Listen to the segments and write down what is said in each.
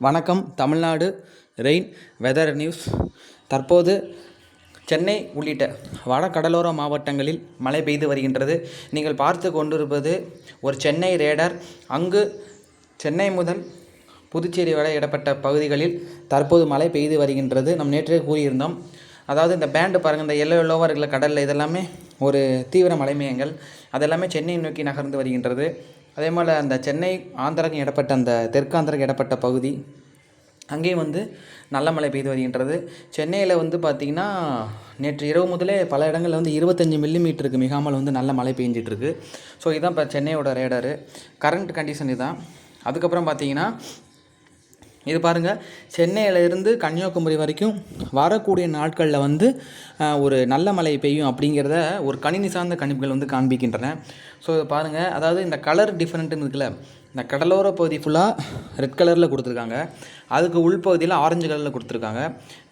வணக்கம். Tamil Nadu rain weather news. தற்போது சென்னை உள்ளிட்ட வட கடலோர மாவட்டங்களில் மழை பெய்து வருகின்றது. நீங்கள் பார்த்து கொண்டிருப்பது ஒரு சென்னை ரேடார். அங்கு சென்னை முதல் புதுச்சேரி வரை இடப்பட்ட பகுதிகளில் தற்போது மழை பெய்து வருகின்றது. நாம் நேற்றே கூறியிருந்தோம். அதாவது இந்த பேண்டு பாருங்கள், இந்த எல்லோவாக இருக்கிற கடலில் இதெல்லாமே ஒரு தீவிர மழைமேகங்கள் அதெல்லாமே சென்னை நோக்கி நகர்ந்து வருகின்றது. அதே போல் அந்த சென்னை ஆந்திராவுக்கு இடப்பட்ட அந்த தெற்காந்திராவுக்கு இடப்பட்ட பகுதி அங்கேயும் நல்ல மழை பெய்து வருகின்றது. சென்னையில் பார்த்திங்கன்னா நேற்று இரவு முதலே பல இடங்களில் 25 மில்லிமீட்டருக்கு மிகாமல் நல்ல மழை பெஞ்சிட்ருக்கு. ஸோ இதுதான் இப்போ சென்னையோட ரேடாரு. கரண்ட் கண்டிஷன் இதுதான். அதுக்கப்புறம் பார்த்திங்கன்னா இது பாருங்கள், சென்னையிலேருந்து கன்னியாகுமரி வரைக்கும் வரக்கூடிய நாட்களில் ஒரு நல்ல மழை பெய்யும் அப்படிங்கிறத ஒரு கணினி சார்ந்த கணிப்புகள் காண்பிக்கின்றன. ஸோ இது பாருங்கள், அதாவது இந்த கலர் டிஃப்ரெண்ட்டுன்னு இருக்குல்ல, இந்த கடலோர பகுதி ஃபுல்லாக ரெட் கலரில் கொடுத்துருக்காங்க, அதுக்கு உள்பகுதியில் ஆரஞ்சு கலரில் கொடுத்துருக்காங்க,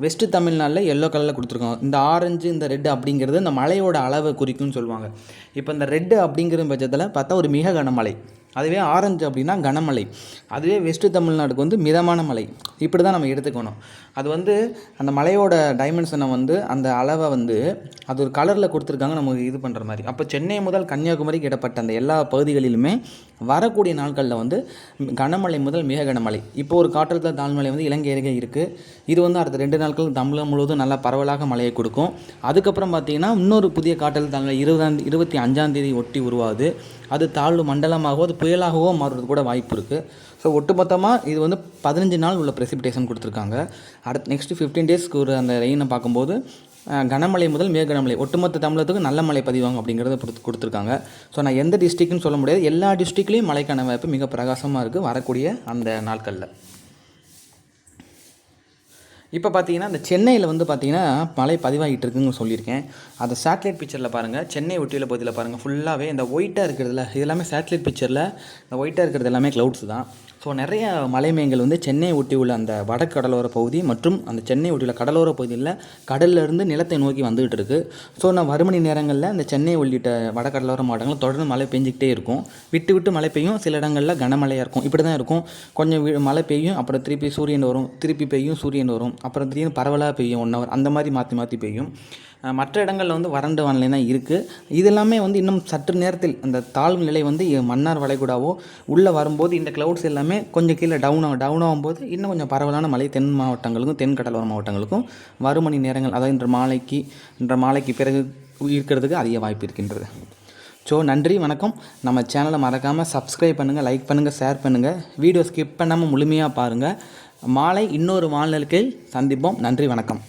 வெஸ்ட்டு தமிழ்நாட்டில் எல்லோ கலரில் கொடுத்துருக்காங்க. இந்த ஆரஞ்சு இந்த ரெட்டு அப்படிங்கிறது இந்த மழையோட அளவை குறிக்கும்னு சொல்லுவாங்க. இப்போ இந்த ரெட்டு அப்படிங்கிற பட்சத்தில் பார்த்தா ஒரு மிக கனமழை, அதுவே ஆரஞ்சு அப்படின்னா கனமழை, அதுவே வெஸ்ட்டு தமிழ்நாடுக்கு மிதமான மழை. இப்படி தான் நம்ம எடுத்துக்கணும். அது அந்த மலையோட டைமென்ஷனை அந்த அளவை அது ஒரு கலரில் கொடுத்துருக்காங்க நமக்கு இது பண்ணுற மாதிரி. அப்போ சென்னை முதல் கன்னியாகுமரிக்கு இடப்பட்ட அந்த எல்லா பகுதிகளிலுமே வரக்கூடிய நாட்களில் கனமழை முதல் மிக கனமழை. இப்போ ஒரு காற்றழுத்த தாழ்மழை இலங்கை அருகே இருக்குது. இது அடுத்த 2 நாட்கள் தமிழகம் முழுவதும் நல்லா பரவலாக மழையை கொடுக்கும். அதுக்கப்புறம் பார்த்திங்கன்னா இன்னொரு புதிய காற்றழுத்த தாழ்மழை 25ஆம் தேதி ஒட்டி உருவாகுது. அது தாழ்வு மண்டலமாகவோ அது புயலாகவோ மாறுறது கூட வாய்ப்பு இருக்குது. ஸோ ஒட்டுமொத்தமாக இது 15 நாள் உள்ள ப்ரெசிபிடேஷன் கொடுத்துருக்காங்க. அடுத்து நெக்ஸ்ட்டு 15 டேஸ்க்கு ஒரு அந்த ரெயினை பார்க்கும்போது கனமழை முதல் மிக கனமழை ஒட்டுமொத்த தமிழகத்துக்கு நல்ல மழை பதிவாங்க அப்படிங்கிறத கொடுத்துருக்காங்க. ஸோ நான் எந்த டிஸ்ட்ரிக்ட்னு சொல்ல முடியாது, எல்லா டிஸ்ட்ரிக்ட்லேயும் மழைக்கான வாய்ப்பு மிக பிரகாசமாக இருக்குது வரக்கூடிய அந்த நாட்களில். இப்போ பார்த்தீங்கன்னா இந்த சென்னையில் பார்த்தீங்கன்னா மழை பதிவாகிட்டு இருக்குன்னு சொல்லியிருக்கேன். அதை சேட்டலைட் பிக்சரில் பாருங்கள், சென்னை ஒட்டியுள்ள பகுதியில் பாருங்கள், ஃபுல்லாகவே இந்த ஒயிட்டாக இருக்கிறதுல இது எல்லாமே சேட்டலைட் பிக்சரில் இந்த ஒயிட்டாக இருக்கிறது எல்லாமே க்ளவுட்ஸ் தான். ஸோ நிறைய மலைமேகங்கள் சென்னை ஒட்டி உள்ள அந்த வடக்கு கடலோர பகுதி மற்றும் அந்த சென்னை ஒட்டியுள்ள கடலோர பகுதியில் கடல்லேருந்து நிலத்தை நோக்கி வந்துகிட்டு இருக்குது. ஸோ நான் வறுமணி நேரங்களில் இந்த சென்னை உள்ளிட்ட வடகடலோர மாவட்டங்களில் தொடர்ந்து மழை பெஞ்சிக்கிட்டே இருக்கும். விட்டு விட்டு மழை பெய்யும், சில இடங்களில் கனமழையாக இருக்கும். இப்படி தான் இருக்கும். கொஞ்சம் மழை பெய்யும், அப்புறம் திருப்பி சூரியன் வரும், திருப்பி பெய்யும், சூரியன் வரும், அப்புறம் திடீர்னு பரவலாக பெய்யும் 1 ஹவர், அந்த மாதிரி மாற்றி மாற்றி பெய்யும். மற்ற இடங்களில் வறண்ட வானிலை தான் இருக்குது. இது எல்லாமே இன்னும் சற்று நேரத்தில் அந்த தாழ்வு நிலை மன்னார் வளைகுடாவோ உள்ளே வரும்போது இந்த க்ளவுட்ஸ் எல்லாமே கொஞ்சம் கீழே டவுன் ஆகும்போது இன்னும் கொஞ்சம் பரவலான மழை தென் மாவட்டங்களுக்கும் தென் கடலோர மாவட்டங்களுக்கும் மணி நேரங்கள், அதாவது இன்ற மாலைக்கு பிறகு இருக்கிறதுக்கு அதிக வாய்ப்பு இருக்கின்றது. ஸோ நன்றி, வணக்கம். நம்ம சேனலை மறக்காமல் சப்ஸ்கிரைப் பண்ணுங்கள், லைக் பண்ணுங்கள், ஷேர் பண்ணுங்கள். வீடியோ ஸ்கிப் பண்ணாமல் முழுமையாக பாருங்கள். மாலை இன்னொரு வானிலைக்கு சந்திப்போம். நன்றி, வணக்கம்.